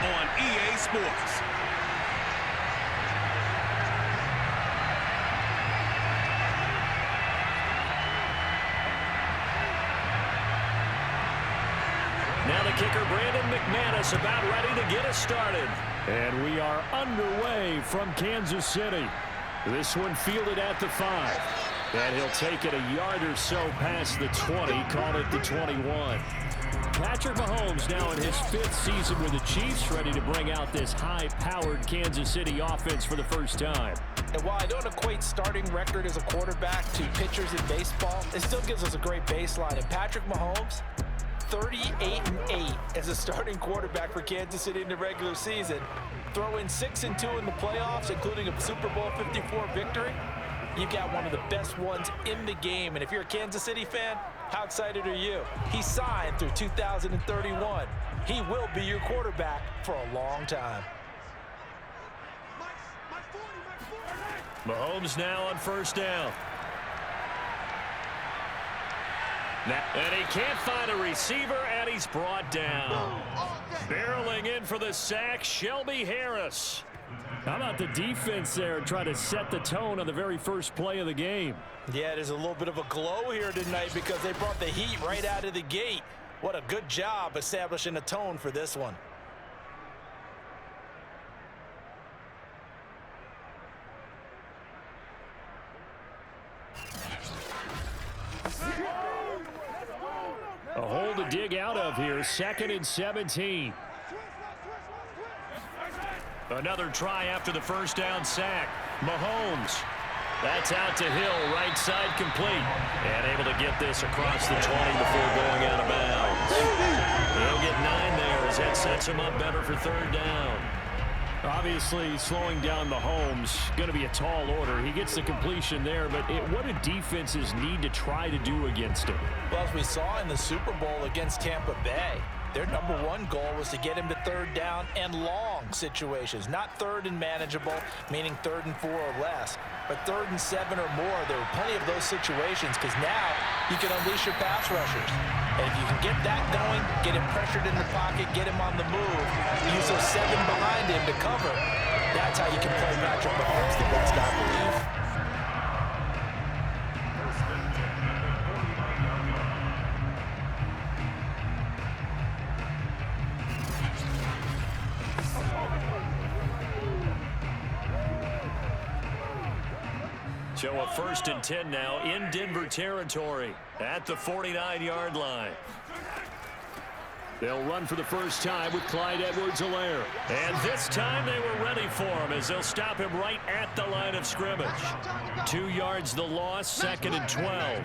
on EA Sports. Now the kicker, Brandon McManus, about ready to get us started. And we are underway from Kansas City. This one fielded at the 5. And he'll take it a yard or so past the 20, call it the 21. Patrick Mahomes now in his 5th season with the Chiefs, ready to bring out this high-powered Kansas City offense for the first time. And while I don't equate starting record as a quarterback to pitchers in baseball, it still gives us a great baseline. And Patrick Mahomes, 38-8 as a starting quarterback for Kansas City in the regular season. Throw in 6-2 in the playoffs, including a Super Bowl 54 victory. You've got one of the best ones in the game. And if you're a Kansas City fan, how excited are you? He signed through 2031. He will be your quarterback for a long time. Mahomes now on first down. And he can't find a receiver, and he's brought down. Barreling in for the sack, Shelby Harris. How about the defense there trying to set the tone on the very first play of the game? Yeah, there's a little bit of a glow here tonight because they brought the heat right out of the gate. What a good job establishing a tone for this one. A hole to dig out of here, 2nd and 17. Another try after the first down sack. Mahomes. That's out to Hill, right side complete. And able to get this across the 20 before going out of bounds. He'll get 9 there as that sets him up better for 3rd down. Obviously, slowing down Mahomes, going to be a tall order. He gets the completion there, but what do defenses need to try to do against him? Well, as we saw in the Super Bowl against Tampa Bay, their number one goal was to get him to 3rd down and long situations. Not 3rd and manageable, meaning 3rd and 4 or less, but 3rd and 7 or more. There were plenty of those situations because now you can unleash your pass rushers. And if you can get that going, get him pressured in the pocket, get him on the move, use those 7 behind him to cover, that's how you can play Patrick Mahomes the best, I believe. So a 1st and 10 now in Denver territory at the 49-yard line. They'll run for the first time with Clyde Edwards-Helaire. And this time they were ready for him as they'll stop him right at the line of scrimmage. 2 yards the loss, 2nd and 12.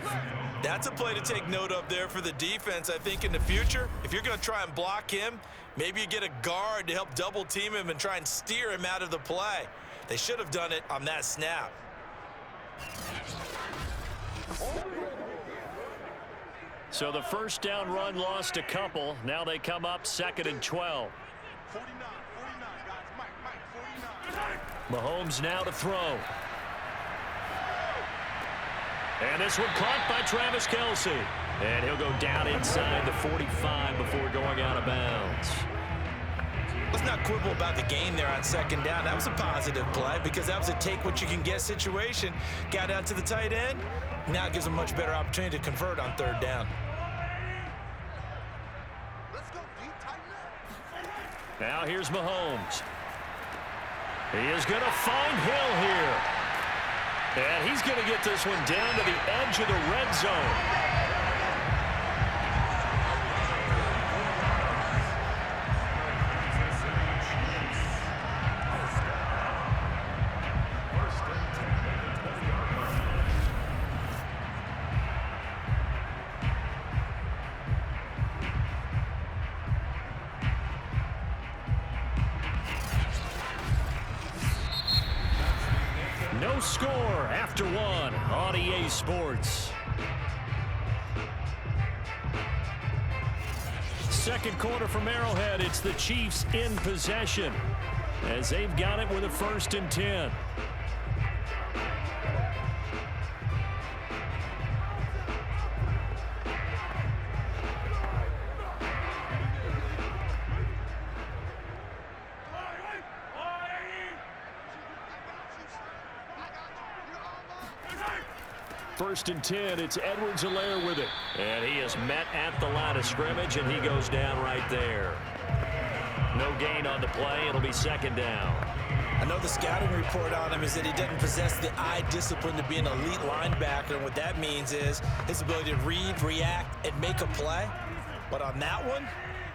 That's a play to take note of there for the defense. I think in the future, if you're going to try and block him, maybe you get a guard to help double team him and try and steer him out of the play. They should have done it on that snap. So the first down run lost a couple. Now they come up 2nd and 12. Mahomes now to throw. And this one caught by Travis Kelce. And he'll go down inside the 45 before going out of bounds. Let's not quibble about the gain there on 2nd down. That was a positive play because that was a take-what-you-can-get situation. Got out to the tight end. Now it gives them a much better opportunity to convert on 3rd down. Now here's Mahomes. He is going to find Hill here. And he's going to get this one down to the edge of the red zone. No score after 1 on EA Sports. 2nd quarter from Arrowhead. It's the Chiefs in possession as they've got it with a 1st and 10. First and 10, it's Edwards-Helaire with it. And he is met at the line of scrimmage, and he goes down right there. No gain on the play. It'll be second down. I know the scouting report on him is that he doesn't possess the eye discipline to be an elite linebacker. And what that means is his ability to read, react, and make a play. But on that one,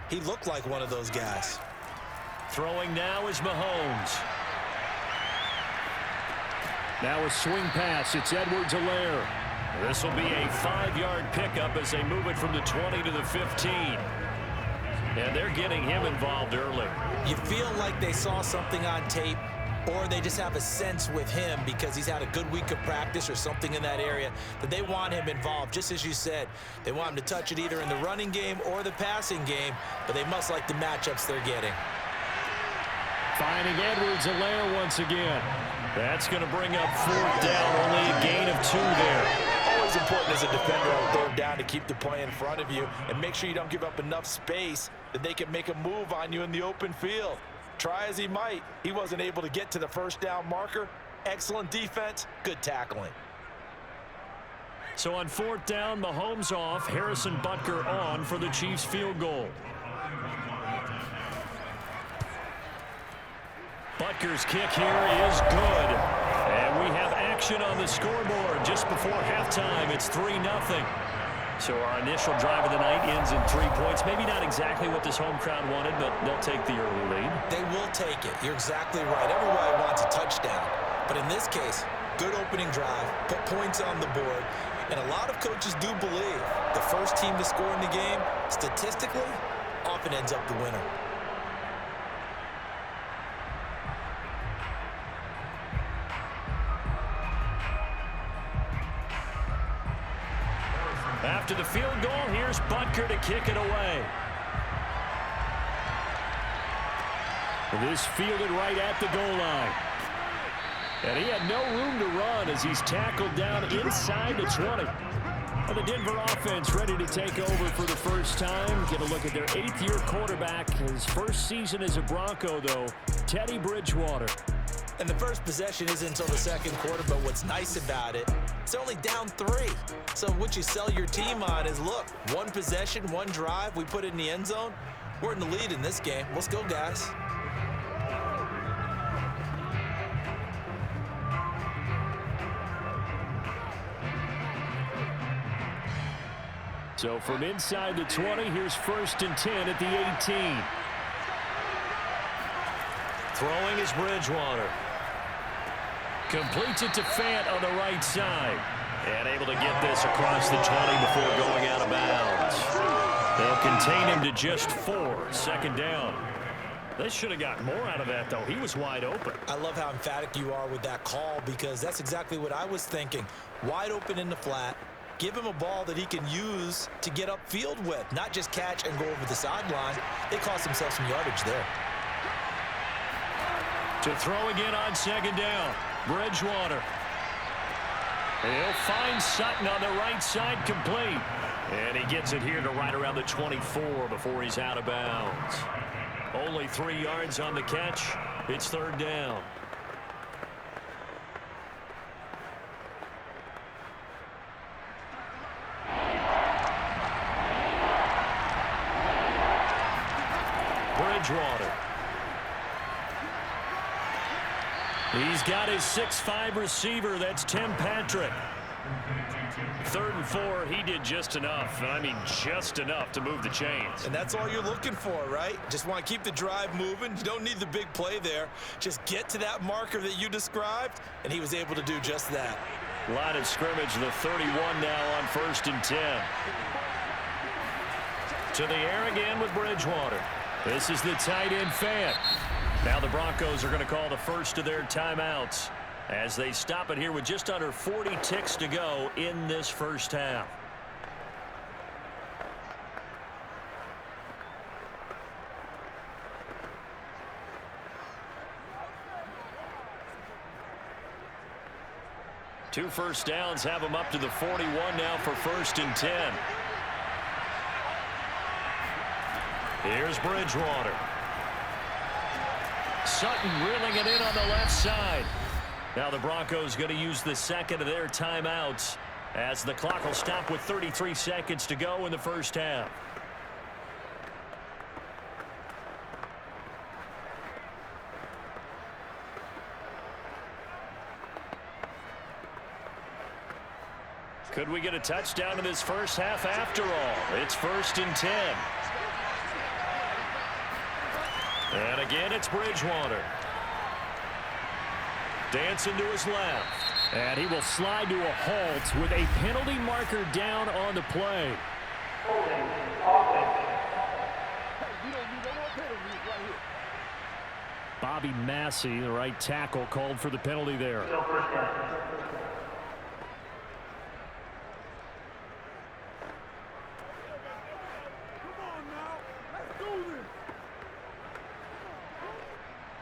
he looked like one of those guys. Throwing now is Mahomes. Now a swing pass. It's Edwards-Helaire. This will be a 5-yard pickup as they move it from the 20 to the 15. And they're getting him involved early. You feel like they saw something on tape, or they just have a sense with him because he's had a good week of practice or something in that area that they want him involved. Just as you said, they want him to touch it either in the running game or the passing game, but they must like the matchups they're getting. Finding Edwards-Helaire once again. That's going to bring up fourth down. Only a gain of 2 there. Always important as a defender on third down to keep the play in front of you and make sure you don't give up enough space that they can make a move on you in the open field. Try as he might, he wasn't able to get to the first down marker. Excellent defense, good tackling. So on fourth down, Mahomes off, Harrison Butker on for the Chiefs field goal. Butker's kick here is good. And we have action on the scoreboard just before halftime. It's 3-0. So our initial drive of the night ends in 3 points. Maybe not exactly what this home crowd wanted, but they'll take the early lead. They will take it. You're exactly right. Everybody wants a touchdown. But in this case, good opening drive, put points on the board. And a lot of coaches do believe the first team to score in the game, statistically, often ends up the winner. After the field goal, here's Butker to kick it away. This fielded right at the goal line. And he had no room to run as he's tackled down inside the 20. Well, the Denver offense ready to take over for the first time. Get a look at their 8th-year quarterback. His first season as a Bronco, though, Teddy Bridgewater. And the first possession isn't until the second quarter, but what's nice about it, it's only down 3. So what you sell your team on is, look, 1 possession, 1 drive, we put it in the end zone. We're in the lead in this game. Let's go, guys. So from inside the 20, here's first and 10 at the 18. Throwing is Bridgewater. Completes it to Fant on the right side. And able to get this across the 20 before going out of bounds. They'll contain him to just 4. Second down. They should have gotten more out of that, though. He was wide open. I love how emphatic you are with that call because that's exactly what I was thinking. Wide open in the flat. Give him a ball that he can use to get upfield with, not just catch and go over the sideline. They cost themselves some yardage there. To throw again on second down. Bridgewater. He'll find Sutton on the right side, complete. And he gets it here to right around the 24 before he's out of bounds. Only 3 yards on the catch. It's third down. Bridgewater. He's got his 6'5" receiver. That's Tim Patrick. 3rd and 4, he did just enough. I mean, just enough to move the chains. And that's all you're looking for, right? Just want to keep the drive moving. You don't need the big play there. Just get to that marker that you described, and he was able to do just that. Line of scrimmage, the 31 now on 1st and 10. To the air again with Bridgewater. This is the tight end Fant. Now the Broncos are going to call the first of their timeouts as they stop it here with just under 40 ticks to go in this first half. Two first downs have them up to the 41 now for 1st and 10. Here's Bridgewater. Sutton reeling it in on the left side. Now the Broncos going to use the second of their timeouts as the clock will stop with 33 seconds to go in the first half. Could we get a touchdown in this first half after all? It's 1st and 10. And again, it's Bridgewater. Dancing to his left. And he will slide to a halt with a penalty marker down on the play. Bobby Massey, the right tackle, called for the penalty there.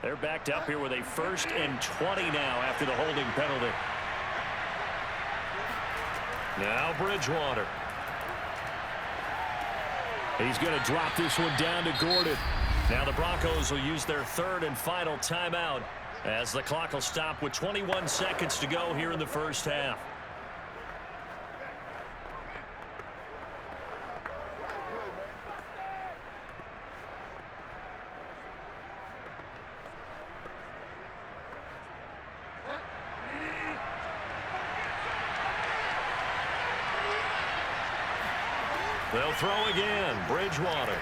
They're backed up here with a 1st and 20 now after the holding penalty. Now Bridgewater. He's going to drop this one down to Gordon. Now the Broncos will use their 3rd and final timeout as the clock will stop with 21 seconds to go here in the first half. They'll throw again. Bridgewater.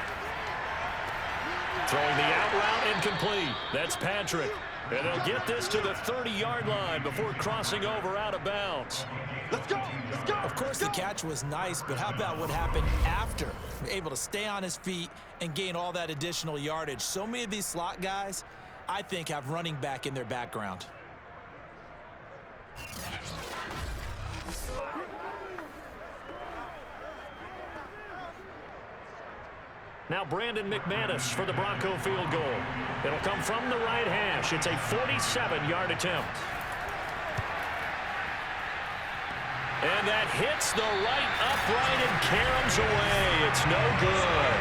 Throwing the out route incomplete. That's Patrick. And they'll get this to the 30-yard line before crossing over out of bounds. Let's go. Let's go. Of course, the catch was nice, but how about what happened after? Able to stay on his feet and gain all that additional yardage. So many of these slot guys, I think, have running back in their background. Now Brandon McManus for the Bronco field goal. It'll come from the right hash. It's a 47-yard attempt. And that hits the right upright and caroms away. It's no good.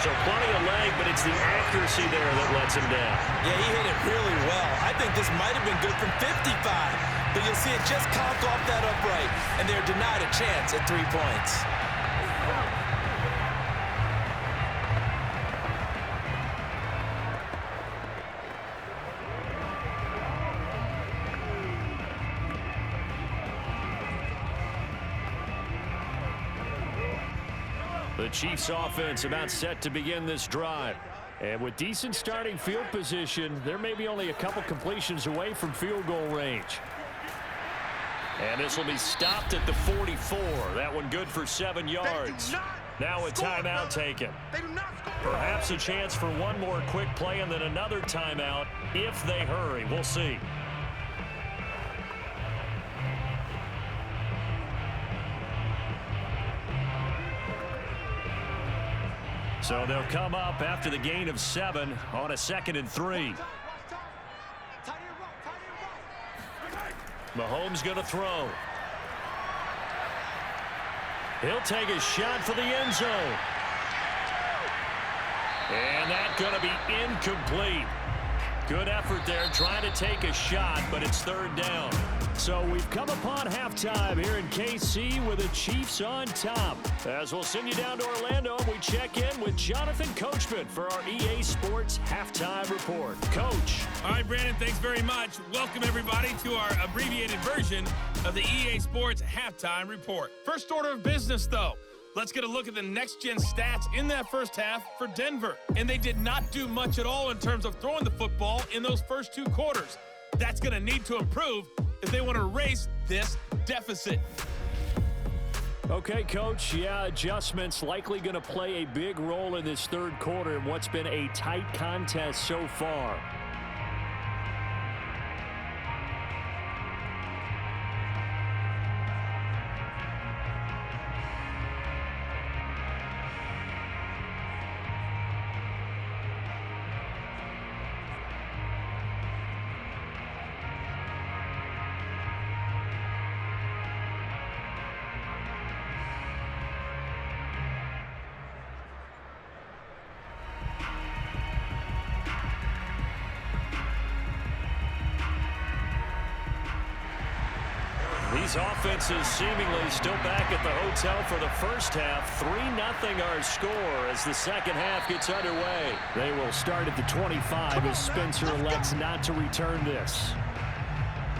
So plenty of leg, but it's the accuracy there that lets him down. Yeah, he hit it really well. I think this might have been good from 55. But you'll see it just conk off that upright. And they're denied a chance at 3 points. The Chiefs offense about set to begin this drive. And with decent starting field position, there may be only a couple completions away from field goal range. And this will be stopped at the 44. That one good for 7 yards. Now a timeout taken. Perhaps a chance for one more quick play and then another timeout if they hurry. We'll see. So they'll come up after the gain of 7 on a 2nd and 3. Mahomes going to throw. He'll take a shot for the end zone. And that's going to be incomplete. Good effort there trying to take a shot, but it's 3rd down. So we've come upon halftime here in KC with the Chiefs on top. As we'll send you down to Orlando, we check in with Jonathan Coachman for our EA Sports Halftime Report. Coach. All right, Brandon, thanks very much. Welcome, everybody, to our abbreviated version of the EA Sports Halftime Report. First order of business, though. Let's get a look at the next-gen stats in that first half for Denver. And they did not do much at all in terms of throwing the football in those first 2 quarters. That's going to need to improve if they want to erase this deficit. Okay, Coach. Yeah, adjustments likely going to play a big role in this 3rd quarter in what's been a tight contest so far. These offenses seemingly still back at the hotel for the first half. 3-0 our score as the second half gets underway. They will start at the 25 as Spencer elects not to return this.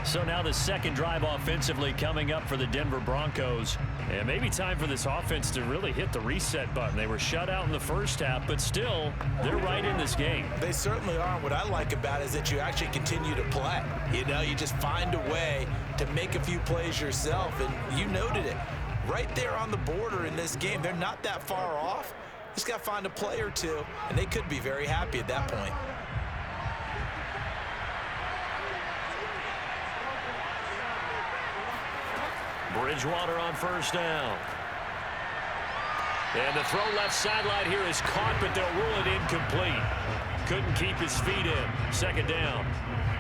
So now the second drive offensively coming up for the Denver Broncos. And maybe time for this offense to really hit the reset button. They were shut out in the first half, but still, they're right in this game. They certainly are. What I like about it is that you actually continue to play. You know, you just find a way to make a few plays yourself, and you noted it. Right there on the border in this game, they're not that far off. Just got to find a play or two, and they could be very happy at that point. Bridgewater on first down. And the throw left sideline here is caught, but they'll rule it incomplete. Couldn't keep his feet in. Second down.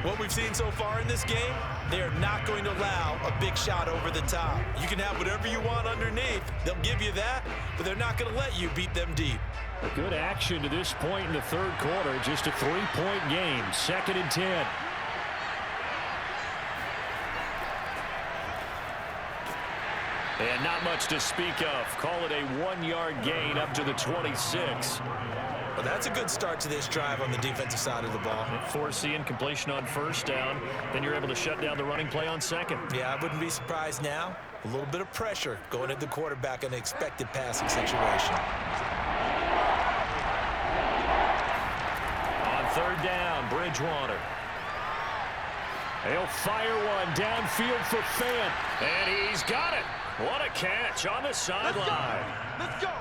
What we've seen so far in this game, they are not going to allow a big shot over the top. You can have whatever you want underneath. They'll give you that, but they're not going to let you beat them deep. A good action to this point in the third quarter. Just a 3-point game. 2nd and 10. And not much to speak of. Call it a 1-yard gain up to the 26. Well, that's a good start to this drive on the defensive side of the ball. Force the incompletion on first down. Then you're able to shut down the running play on second. Yeah, I wouldn't be surprised now. A little bit of pressure going at the quarterback in an expected passing situation. On third down, Bridgewater. He'll fire one downfield for Fant. And he's got it. What a catch on the sideline. Let's go.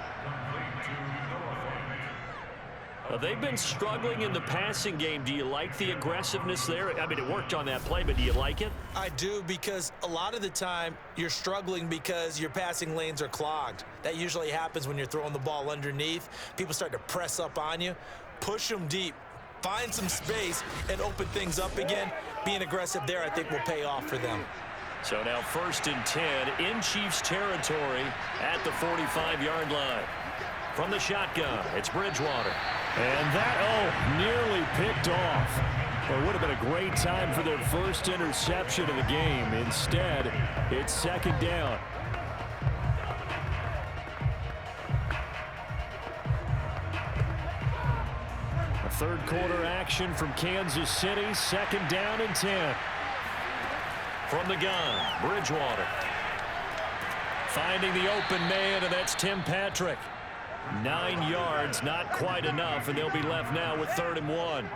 They've been struggling in the passing game. Do you like the aggressiveness there? I mean, it worked on that play, but do you like it? I do, because a lot of the time you're struggling because your passing lanes are clogged. That usually happens when you're throwing the ball underneath. People start to press up on you. Push them deep. Find some space and open things up again. Being aggressive there, I think, will pay off for them. So now 1st and 10 in Chiefs territory at the 45-yard line. From the shotgun, it's Bridgewater. And that, nearly picked off. Well, it would have been a great time for their first interception of the game. Instead, it's 2nd down. A third quarter action from Kansas City. 2nd down and 10. From the gun, Bridgewater. Finding the open man, and that's Tim Patrick. 9 yards, not quite enough, and they'll be left now with 3rd and 1.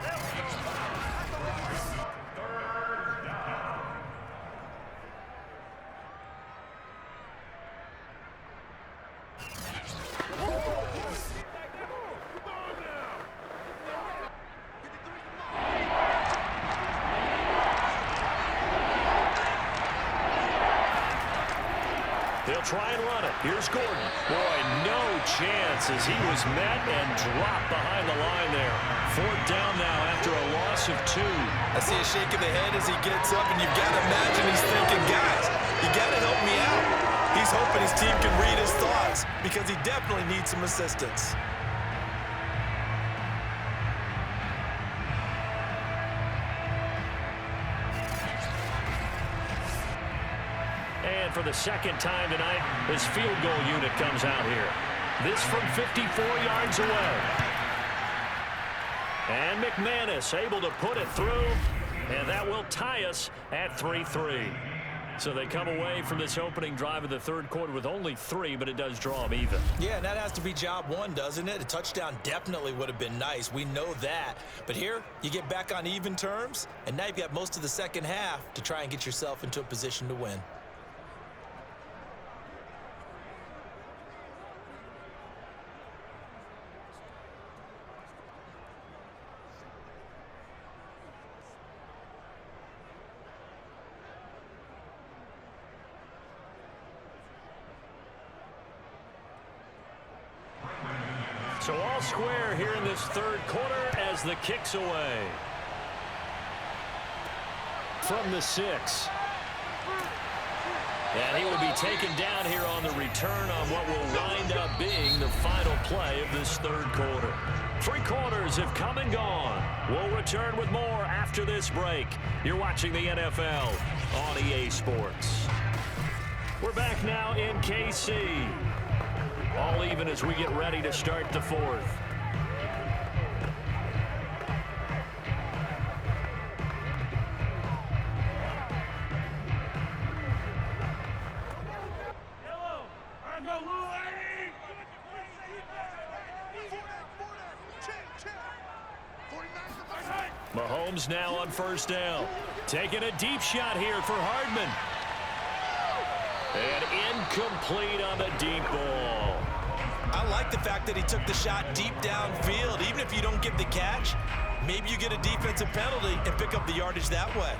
They'll try and run it. Here's Gordon. Boy, no chance as he was met and dropped behind the line there. 4th down now after a loss of 2. I see a shake of the head as he gets up, and you've got to imagine he's thinking, guys, you got to help me out. He's hoping his team can read his thoughts because he definitely needs some assistance. And for the second time tonight, his field goal unit comes out here. This from 54 yards away. And McManus able to put it through, and that will tie us at 3-3. So they come away from this opening drive of the third quarter with only 3, but it does draw them even. Yeah, and that has to be job 1, doesn't it? A touchdown definitely would have been nice. We know that. But here, you get back on even terms, and now you've got most of the second half to try and get yourself into a position to win. So all square here in this third quarter as the kick's away. From the 6. And he will be taken down here on the return on what will wind up being the final play of this third quarter. 3 quarters have come and gone. We'll return with more after this break. You're watching the NFL on EA Sports. We're back now in KC. All even as we get ready to start the fourth. Mahomes now on first down. Taking a deep shot here for Hardman. And incomplete on the deep ball. I like the fact that he took the shot deep downfield. Even if you don't get the catch, maybe you get a defensive penalty and pick up the yardage that way.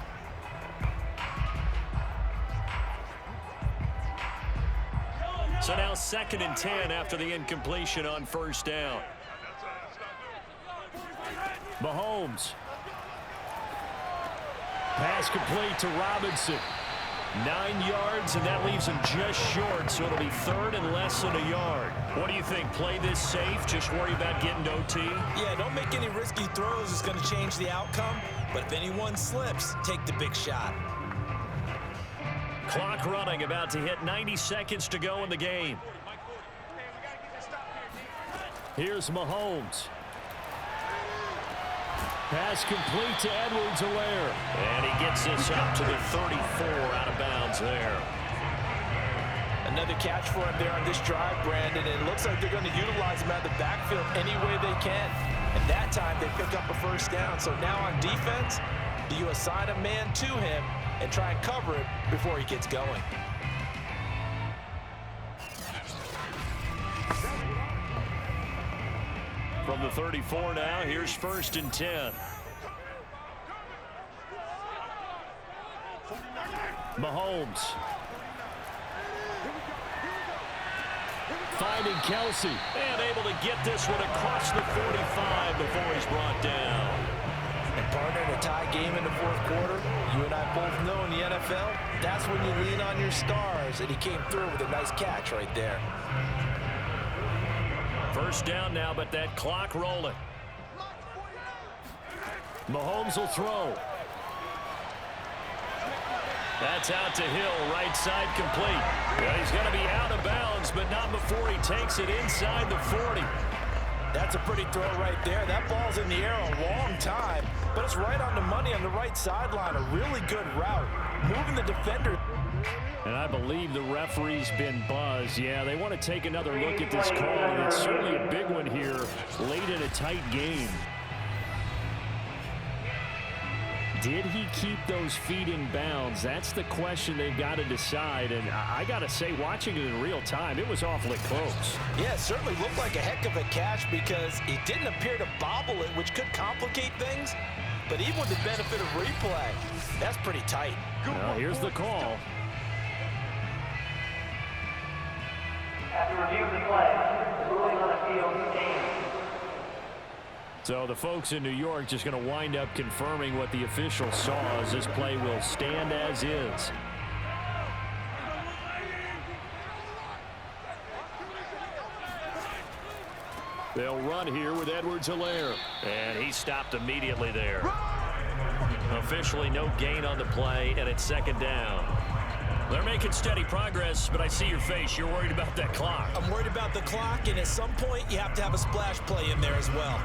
So now 2nd and 10 after the incompletion on first down. Mahomes. Pass complete to Robinson. 9 yards, and that leaves him just short, so it'll be 3rd and less than a yard. What do you think? Play this safe? Just worry about getting to OT? Yeah, don't make any risky throws. It's going to change the outcome. But if anyone slips, take the big shot. Clock running, about to hit 90 seconds to go in the game. Here's Mahomes. Pass complete to Edwards-Helaire. And he gets this up to the 34, out of bounds there. Another catch for him there on this drive, Brandon. And it looks like they're going to utilize him out of the backfield any way they can. And that time they pick up a first down. So now on defense, do you assign a man to him and try and cover it before he gets going? From the 34 now, here's 1st and 10. Mahomes. Finding Kelsey. And able to get this one across the 45 before he's brought down. And partner, in a tie game in the 4th quarter, you and I both know in the NFL, that's when you lean on your stars. And he came through with a nice catch right there. First down now, but that clock rolling. Mahomes will throw. That's out to Hill, right side complete. Well, he's going to be out of bounds, but not before he takes it inside the 40. That's a pretty throw right there. That ball's in the air a long time, but it's right on the money on the right sideline. A really good route, moving the defender. And I believe the referee's been buzzed. Yeah, they want to take another look at this call, and it's certainly a big one here late in a tight game. Did he keep those feet in bounds? That's the question they've got to decide. And I got to say, watching it in real time, it was awfully close. Yeah, it certainly looked like a heck of a catch because it didn't appear to bobble it, which could complicate things. But even with the benefit of replay, that's pretty tight. Now, here's the call. After review of the play, ruling on the field stands. So the folks in New York just going to wind up confirming what the official saw, as this play will stand as is. They'll run here with Edwards-Helaire. And he stopped immediately there. Officially no gain on the play, and it's 2nd down. They're making steady progress, but I see your face. You're worried about that clock. I'm worried about the clock, and at some point you have to have a splash play in there as well.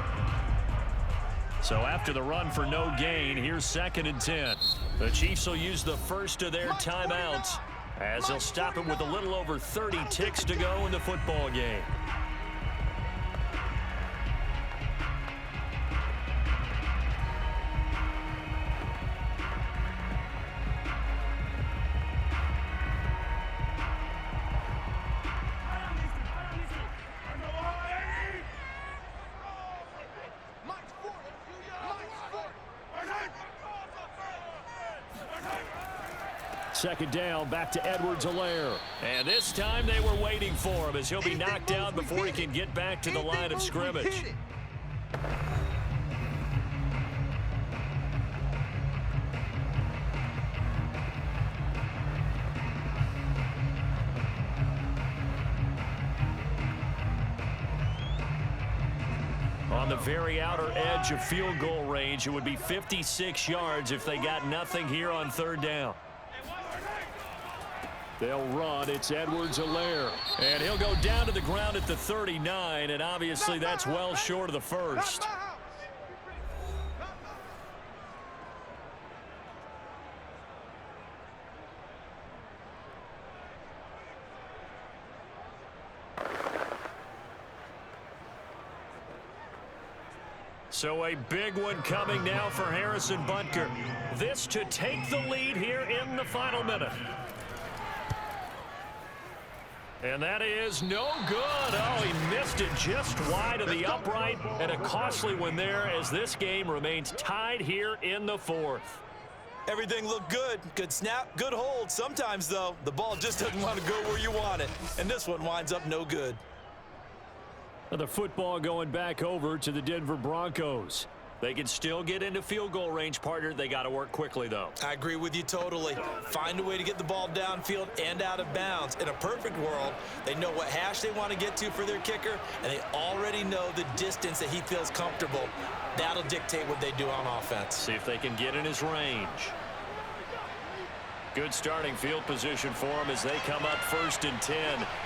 So after the run for no gain, here's 2nd and 10. The Chiefs will use the first of their timeouts as they'll stop it with a little over 30 ticks to go in the football game. Second down, back to Edwards-Helaire. And this time they were waiting for him as he'll be knocked down before he can get back to the line of scrimmage. On the very outer edge of field goal range, it would be 56 yards if they got nothing here on 3rd down. They'll run. It's Edwards-Helaire. And he'll go down to the ground at the 39, and obviously that's well short of the first. So a big one coming now for Harrison Butker. This to take the lead here in the final minute. And that is no good. Oh, he missed it just wide of the upright. And a costly one there as this game remains tied here in the fourth. Everything looked good. Good snap, good hold. Sometimes, though, the ball just doesn't want to go where you want it. And this one winds up no good. The football going back over to the Denver Broncos. They can still get into field goal range, partner. They got to work quickly, though. I agree with you totally. Find a way to get the ball downfield and out of bounds. In a perfect world, they know what hash they want to get to for their kicker, and they already know the distance that he feels comfortable. That'll dictate what they do on offense. See if they can get in his range. Good starting field position for them as they come up 1st and 10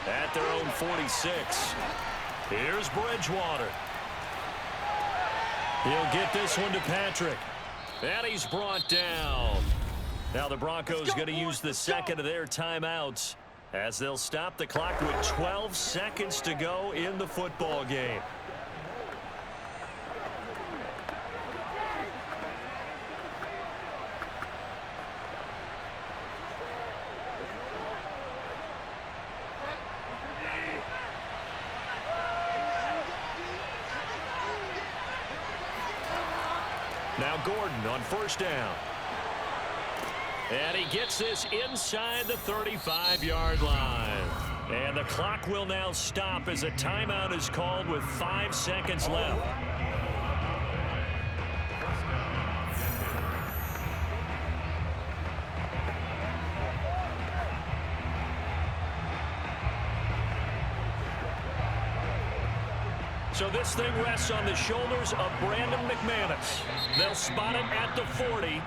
at their own 46. Here's Bridgewater. He'll get this one to Patrick. And he's brought down. Now the Broncos going to use the second of their timeouts as they'll stop the clock with 12 seconds to go in the football game. Now Gordon on 1st down. And he gets this inside the 35-yard line. And the clock will now stop as a timeout is called with 5 seconds left. So this thing rests on the shoulders of Brandon McManus. They'll spot it at the 40.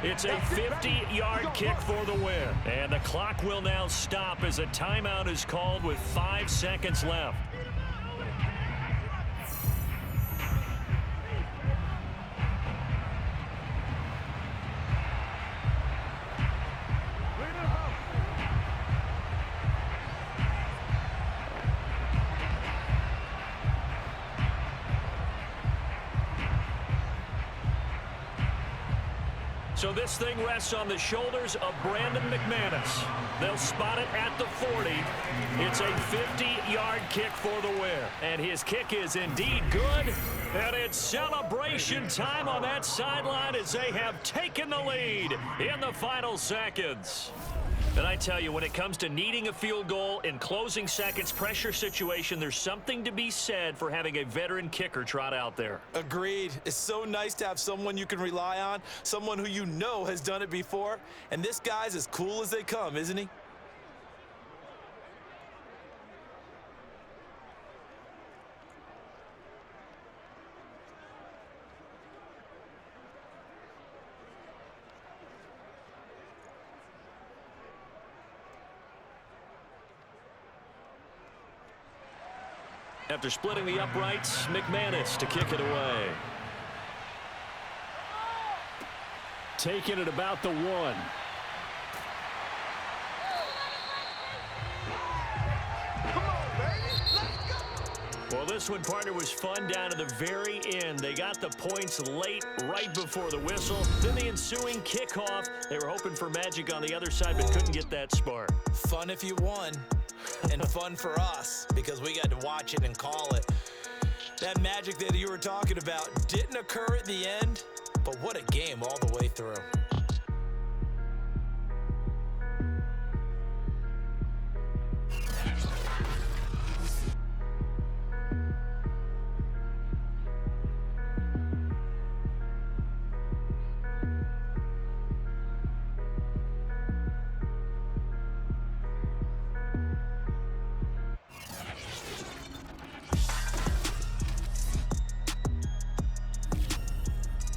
It's a 50-yard kick for the win. And the clock will now stop as a timeout is called with 5 seconds left. So this thing rests on the shoulders of Brandon McManus. They'll spot it at the 40. It's a 50-yard kick for the win. And his kick is indeed good. And it's celebration time on that sideline as they have taken the lead in the final seconds. And I tell you, when it comes to needing a field goal in closing seconds, pressure situation, there's something to be said for having a veteran kicker trot out there. Agreed. It's so nice to have someone you can rely on, someone who you know has done it before. And this guy's as cool as they come, isn't he? After splitting the uprights, McManus to kick it away. Taking it about the 1. Well, this one, partner, was fun down to the very end. They got the points late, right before the whistle. Then the ensuing kickoff. They were hoping for magic on the other side, but couldn't get that spark. Fun if you won, and fun for us because we got to watch it and call it. That magic that you were talking about didn't occur at the end, but what a game all the way through.